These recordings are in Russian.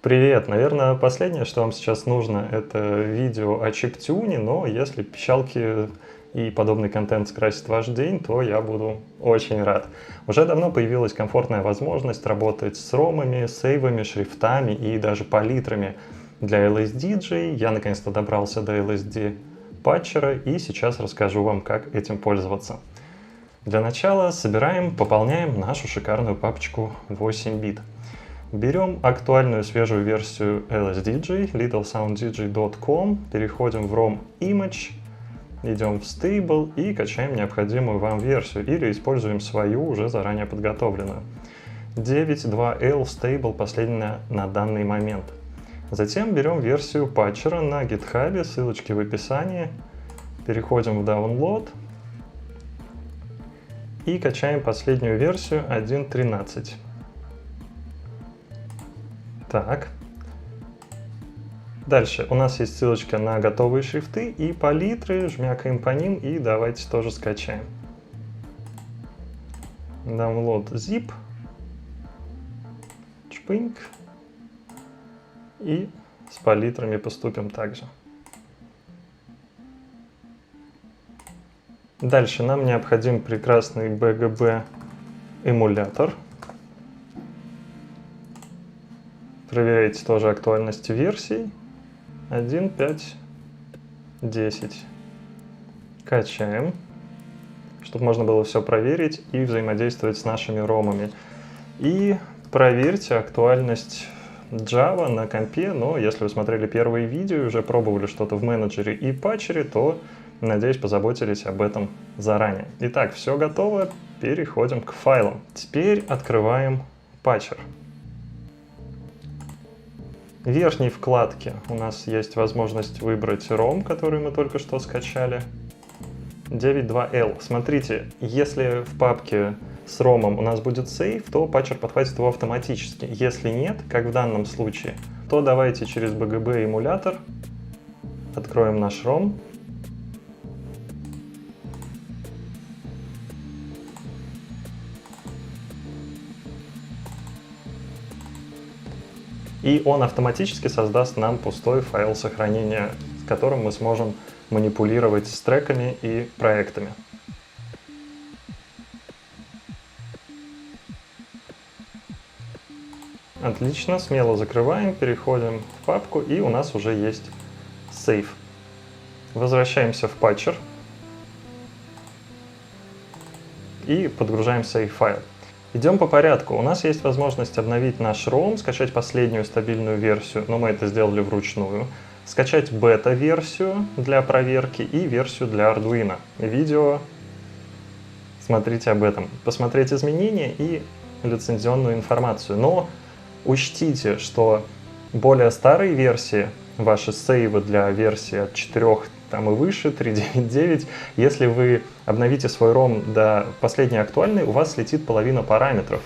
Привет! Наверное, последнее, что вам сейчас нужно, это видео о чиптюне, но если пищалки и подобный контент скрасит ваш день, то я буду очень рад. Уже давно появилась комфортная возможность работать с ромами, сейвами, шрифтами и даже палитрами для LSDJ. Я наконец-то добрался до LSD патчера и сейчас расскажу вам, как этим пользоваться. Для начала собираем, пополняем нашу шикарную папочку 8 бит. Берем актуальную свежую версию LSDJ, littlesounddj.com, переходим в ROM Image, идем в Stable и качаем необходимую вам версию или используем свою, уже заранее подготовленную. 9.2L Stable последняя на данный момент. Затем берем версию патчера на GitHub, ссылочки в описании, переходим в Download и качаем последнюю версию 1.13. Так. Дальше у нас есть ссылочка на готовые шрифты и палитры, жмякаем по ним и давайте тоже скачаем. Download zip. Чпыньк. И с палитрами поступим также. Дальше нам необходим прекрасный BGB эмулятор. Проверяйте тоже актуальность версий. 1.5.10. Качаем, чтобы можно было все проверить и взаимодействовать с нашими ромами. И проверьте актуальность Java на компе, но если вы смотрели первые видео и уже пробовали что-то в менеджере и патчере, то, надеюсь, позаботились об этом заранее. Итак, все готово, переходим к файлам. Теперь открываем патчер. В верхней вкладке у нас есть возможность выбрать ROM, который мы только что скачали. 9.2L. Смотрите, если в папке с ROM у нас будет сейв, то патчер подхватит его автоматически. Если нет, как в данном случае, то давайте через BGB эмулятор откроем наш ROM. И он автоматически создаст нам пустой файл сохранения, с которым мы сможем манипулировать с треками и проектами. Отлично, смело закрываем, переходим в папку, и у нас уже есть сейв. Возвращаемся в патчер и подгружаем сейв-файл. Идем по порядку. У нас есть возможность обновить наш ROM, скачать последнюю стабильную версию, но мы это сделали вручную, скачать бета-версию для проверки и версию для Arduino. Видео, смотрите об этом. Посмотреть изменения и лицензионную информацию. Но учтите, что более старые версии, ваши сейвы для версии от 4 там и выше, 3.9.9, если вы обновите свой ROM до последней актуальной, у вас слетит половина параметров.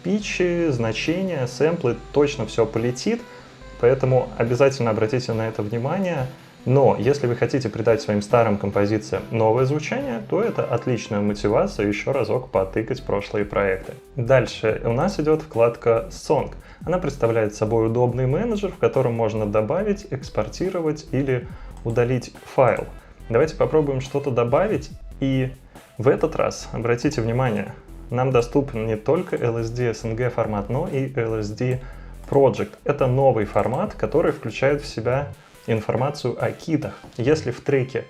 Питчи, значения, сэмплы, точно все полетит, поэтому обязательно обратите на это внимание. Но если вы хотите придать своим старым композициям новое звучание, то это отличная мотивация еще разок потыкать прошлые проекты. Дальше у нас идет вкладка Song. Она представляет собой удобный менеджер, в котором можно добавить, экспортировать или удалить файл. Давайте попробуем что-то добавить, и в этот раз, обратите внимание, нам доступен не только LSD SNG формат, но и LSD Project. Это новый формат, который включает в себя информацию о китах. Если в треке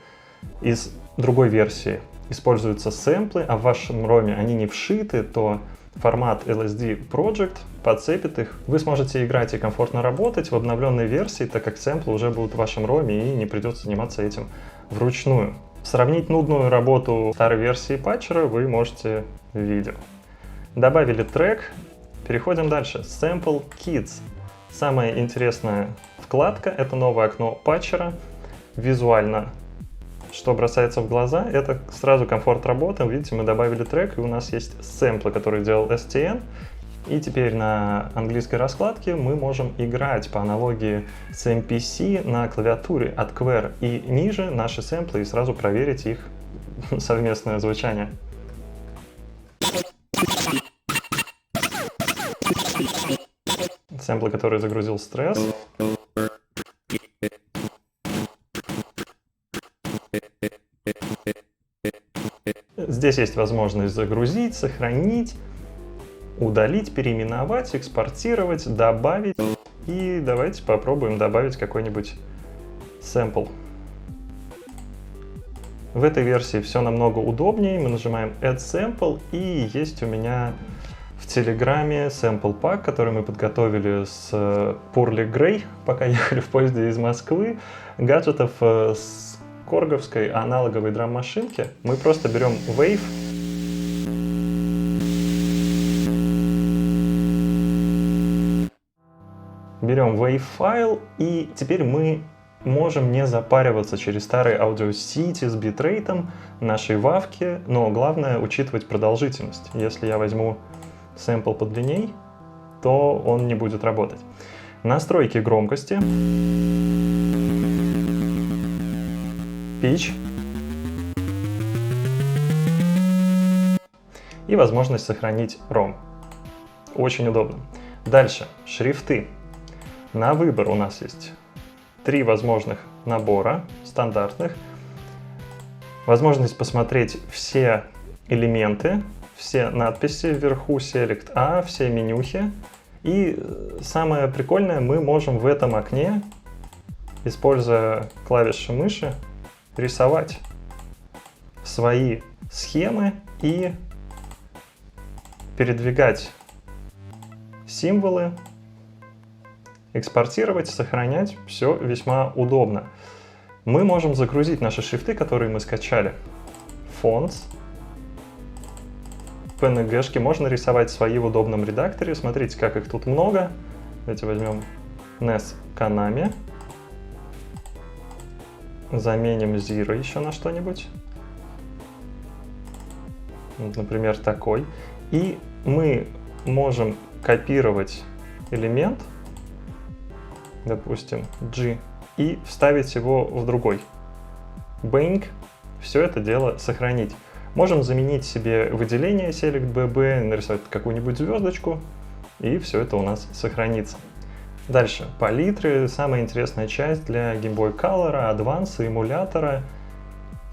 из другой версии используются сэмплы, а в вашем роме они не вшиты, то формат LSD Project подцепит их. Вы сможете играть и комфортно работать в обновленной версии, так как сэмплы уже будут в вашем роме и не придется заниматься этим вручную. Сравнить нудную работу старой версии патчера вы можете в видео. Добавили трек, переходим дальше. Sample Kits. Самая интересная вкладка — это новое окно патчера. Визуально, что бросается в глаза, это сразу комфорт работы. Видите, мы добавили трек, и у нас есть сэмплы, которые делал STN. И теперь на английской раскладке мы можем играть по аналогии с MPC на клавиатуре от Quer и ниже наши сэмплы и сразу проверить их совместное звучание. Сэмплы, которые загрузил стресс. Здесь есть возможность загрузить, сохранить, удалить, переименовать, экспортировать, добавить. И давайте попробуем добавить какой-нибудь сэмпл. В этой версии все намного удобнее. Мы нажимаем Add Sample, и есть у меня в Телеграме sample pack, который мы подготовили с Purely Grey, пока ехали в поезде из Москвы, гаджетов с корговской аналоговой драм-машинки. Мы просто берем Wave, берем Wave файл, и теперь мы можем не запариваться через старые аудиосети с битрейтом нашей вавки, но главное учитывать продолжительность. Если я возьму сэмпл подлинней, то он не будет работать. Настройки громкости, pitch и возможность сохранить ROM. Очень удобно. Дальше, шрифты. На выбор у нас есть 3 возможных набора стандартных. Возможность посмотреть все элементы, все надписи вверху, Select A, все менюхи. И самое прикольное, мы можем в этом окне, используя клавиши мыши, рисовать свои схемы и передвигать символы, экспортировать, сохранять, все весьма удобно. Мы можем загрузить наши шрифты, которые мы скачали. Fonts, PNG-шки, можно рисовать свои в удобном редакторе. Смотрите, как их тут много. Давайте возьмем NES Konami. Заменим Zero еще на что-нибудь. Вот, например, такой. И мы можем копировать элемент, допустим, G, и вставить его в другой. Bang, все это дело сохранить. Можем заменить себе выделение Select BB, нарисовать какую-нибудь звездочку, и все это у нас сохранится. Дальше, палитры, самая интересная часть для Game Boy Color, Advance, эмулятора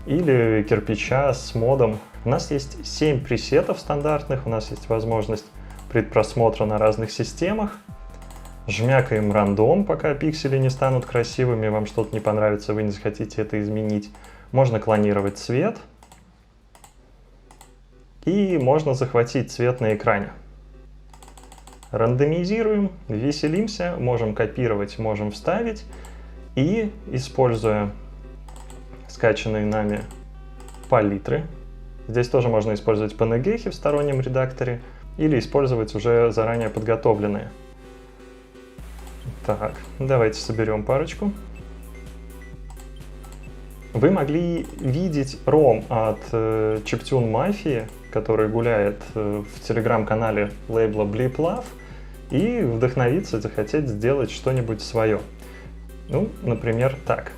или кирпича с модом. У нас есть 7 пресетов стандартных, у нас есть возможность предпросмотра на разных системах. Жмякаем рандом, пока пиксели не станут красивыми, вам что-то не понравится, вы не захотите это изменить. Можно клонировать цвет. И можно захватить цвет на экране. Рандомизируем, веселимся, можем копировать, можем вставить. И, используя скачанные нами палитры, здесь тоже можно использовать PNG в стороннем редакторе или использовать уже заранее подготовленные. Так, давайте соберем парочку. Вы могли видеть ROM от Chiptune Mafia, который гуляет в телеграм-канале лейбла Bleep Love, и вдохновиться, захотеть сделать что-нибудь свое. Ну, например, так.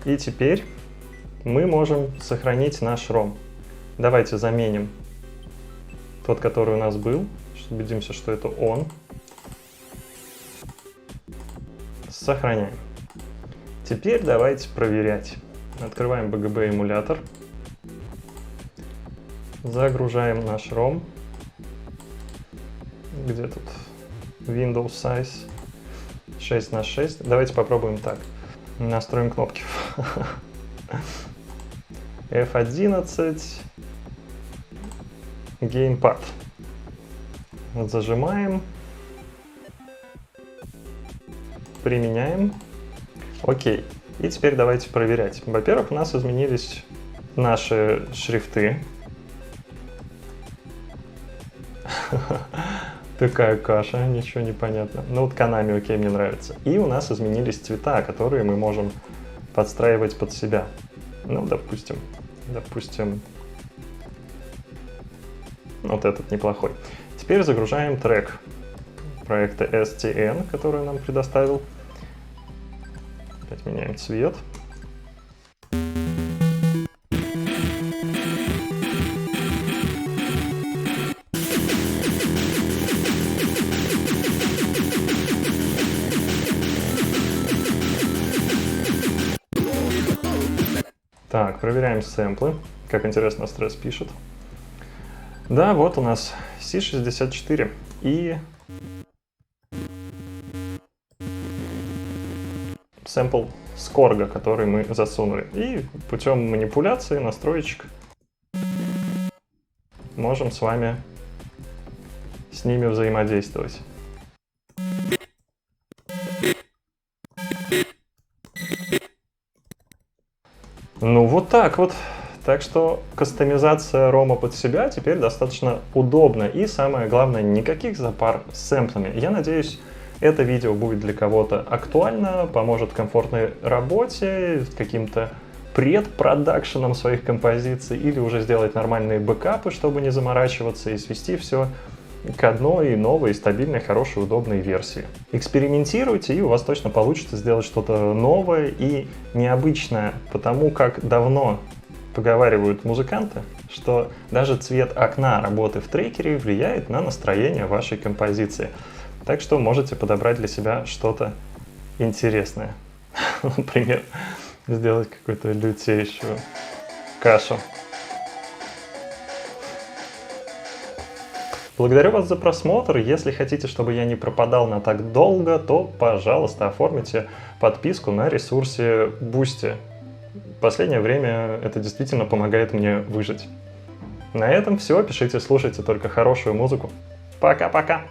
И теперь мы можем сохранить наш ROM. Давайте заменим тот, который у нас был. Убедимся, что это он. Сохраняем. Теперь давайте проверять. Открываем BGB эмулятор. Загружаем наш ROM. Где тут Windows Size 6 на 6. Давайте попробуем так. Настроим кнопки. F11. Gamepad. Зажимаем. Применяем. Окей. И теперь давайте проверять. Во-первых, у нас изменились наши шрифты. Такая каша, ничего не понятно. Ну вот Konami, окей, мне нравится. И у нас изменились цвета, которые мы можем подстраивать под себя. Ну, допустим, вот этот неплохой. Теперь загружаем трек проекта STN, который нам предоставил. Опять меняем цвет. Так, проверяем сэмплы. Как интересно, стресс пишет. Да, вот у нас C64 и сэмпл Скорга, который мы засунули. И путем манипуляции, настроечек можем с вами с ними взаимодействовать. Ну вот так вот. Так что кастомизация рома под себя теперь достаточно удобна. И самое главное, никаких запар с сэмплами. Я надеюсь, это видео будет для кого-то актуально, поможет комфортной работе, каким-то предпродакшеном своих композиций, или уже сделать нормальные бэкапы, чтобы не заморачиваться, и свести все к одной новой, стабильной, хорошей, удобной версии. Экспериментируйте, и у вас точно получится сделать что-то новое и необычное, потому как давно поговаривают музыканты, что даже цвет окна работы в трекере влияет на настроение вашей композиции. Так что можете подобрать для себя что-то интересное. Например, сделать какую-то лютейшую кашу. Благодарю вас за просмотр. Если хотите, чтобы я не пропадал на так долго, то, пожалуйста, оформите подписку на ресурсе Boosty. В последнее время это действительно помогает мне выжить. На этом все. Пишите, слушайте только хорошую музыку. Пока-пока!